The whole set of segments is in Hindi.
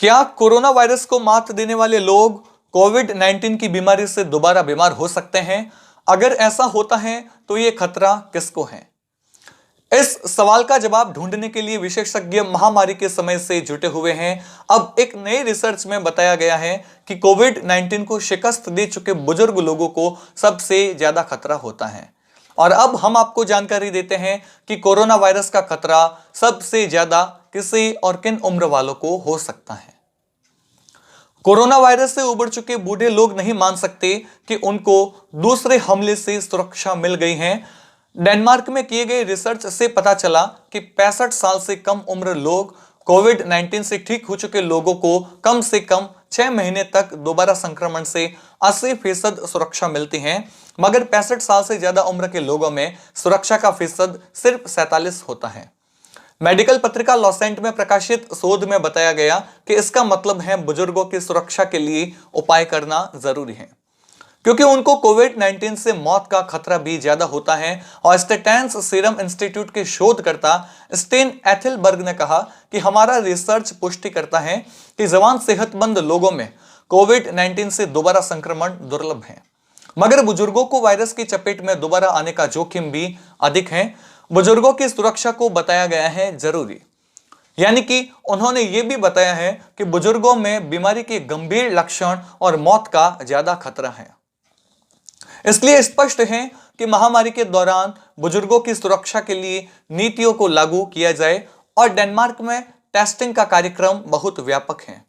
क्या कोरोना वायरस को मात देने वाले लोग कोविड-19 की बीमारी से दोबारा बीमार हो सकते हैं? अगर ऐसा होता है तो ये खतरा किसको है? इस सवाल का जवाब ढूंढने के लिए विशेषज्ञ महामारी के समय से जुटे हुए हैं। अब एक नई रिसर्च में बताया गया है कि कोविड-19 को शिकस्त दे चुके बुजुर्ग लोगों को सबसे ज्यादा खतरा होता है। और अब हम आपको जानकारी देते हैं कि कोरोना वायरस का खतरा सबसे ज्यादा किसे और किन उम्र वालों को हो सकता है। कोरोना वायरस से उबर चुके बूढ़े लोग नहीं मान सकते कि उनको दूसरे हमले से सुरक्षा मिल गई है। डेनमार्क में किए गए रिसर्च से पता चला कि 65 साल से कम उम्र लोग कोविड-19 से ठीक हो चुके लोगों को कम से कम 6 महीने तक दोबारा संक्रमण से 80% सुरक्षा मिलती है, मगर 65 साल से ज्यादा उम्र के लोगों में सुरक्षा का फीसद सिर्फ 47 होता है। मेडिकल पत्रिका लॉसेंट में प्रकाशित शोध में बताया गया कि इसका मतलब है बुजुर्गों की सुरक्षा के लिए उपाय करना जरूरी है, क्योंकि उनको कोविड-19 से मौत का खतरा भी ज्यादा होता है। और स्टेटेंस सीरम इंस्टीट्यूट के शोधकर्ता स्टेन एथिलबर्ग ने कहा कि हमारा रिसर्च पुष्टि करता है कि जवान सेहतमंद लोगों में कोविड-19 से दोबारा संक्रमण दुर्लभ है, मगर बुजुर्गों को वायरस की चपेट में दोबारा आने का जोखिम भी अधिक है। बुजुर्गों की सुरक्षा को बताया गया है जरूरी, यानी कि उन्होंने ये भी बताया है कि बुजुर्गों में बीमारी के गंभीर लक्षण और मौत का ज्यादा खतरा है। इसलिए स्पष्ट है कि महामारी के दौरान बुजुर्गों की सुरक्षा के लिए नीतियों को लागू किया जाए। और डेनमार्क में टेस्टिंग का कार्यक्रम बहुत व्यापक है।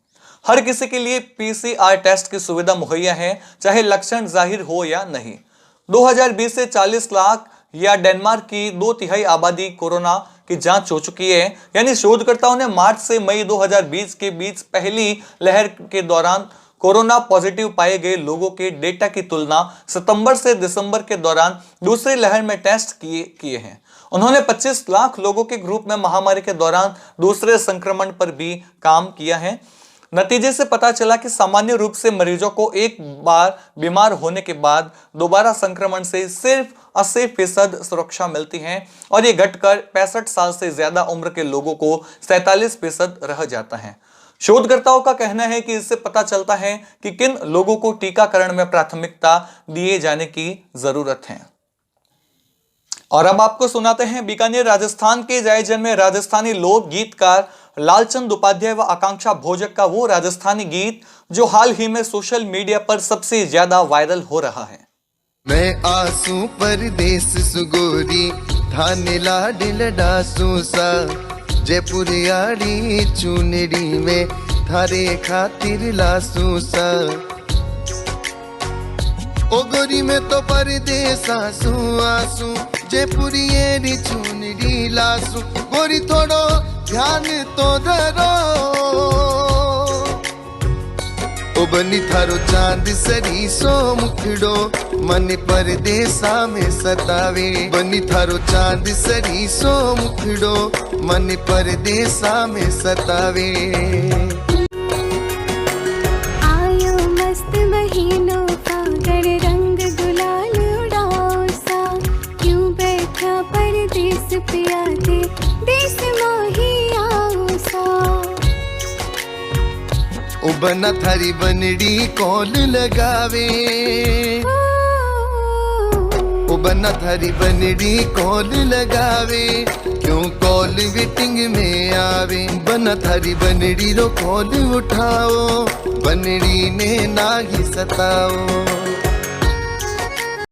हर किसी के लिए पीसीआर टेस्ट की सुविधा मुहैया है, चाहे लक्षण जाहिर हो या नहीं। 2020 से 40 लाख या डेनमार्क की 2/3 आबादी कोरोना की जांच हो चुकी है। यानी शोधकर्ताओं ने मार्च से मई 2020 के बीच पहली लहर के दौरान कोरोना पॉजिटिव पाए गए लोगों के डेटा की तुलना सितंबर से दिसंबर के दौरान दूसरी लहर में टेस्ट किए हैं। उन्होंने 25 लाख लोगों के ग्रुप में महामारी के दौरान दूसरे संक्रमण पर भी काम किया है। नतीजे से पता चला कि सामान्य रूप से मरीजों को एक बार बीमार होने के बाद दोबारा संक्रमण से सिर्फ 80% सुरक्षा मिलती है, और ये घटकर 65 साल से ज्यादा उम्र के लोगों को 47% रह जाता है। शोधकर्ताओं का कहना है कि इससे पता चलता है कि किन लोगों को टीकाकरण में प्राथमिकता दिए जाने की जरूरत है। और अब आपको सुनाते हैं बीकानेर राजस्थान के जायजन में राजस्थानी लोक गीतकार लालचंद उपाध्याय व आकांक्षा भोजक का वो राजस्थानी गीत जो हाल ही में सोशल मीडिया पर सबसे ज्यादा वायरल हो रहा है। मैं आसू परदेस सुगोरी थाने लाडिल डासू सा जयपुरियाड़ी चुनरी में थारे खातिर लासू सा ओ गोरी में तो परदेस आसू आसू जयपुरियाड़ी चुनरी लासू गोरी थोड़ो ध्यान तो धरो ओ बनी थारो चांद सरी सो मुखड़ो मन परदेसा में सतावे बनी थारो चांद सरी सो मुखड़ो मन परदेसा में सतावे। आयो मस्त महीनों का कर रंग गुलाल उड़ाओ सा क्यों बैठा परदेस पे आके देश माही आओ सा ओ बना थारी बनड़ी कॉल लगावे ओ बना थारी बनड़ी कॉल लगावे क्यों कॉल वेटिंग में आवे बना थारी बनड़ी रो कॉल उठाओ बनड़ी ने ना ही सताओ।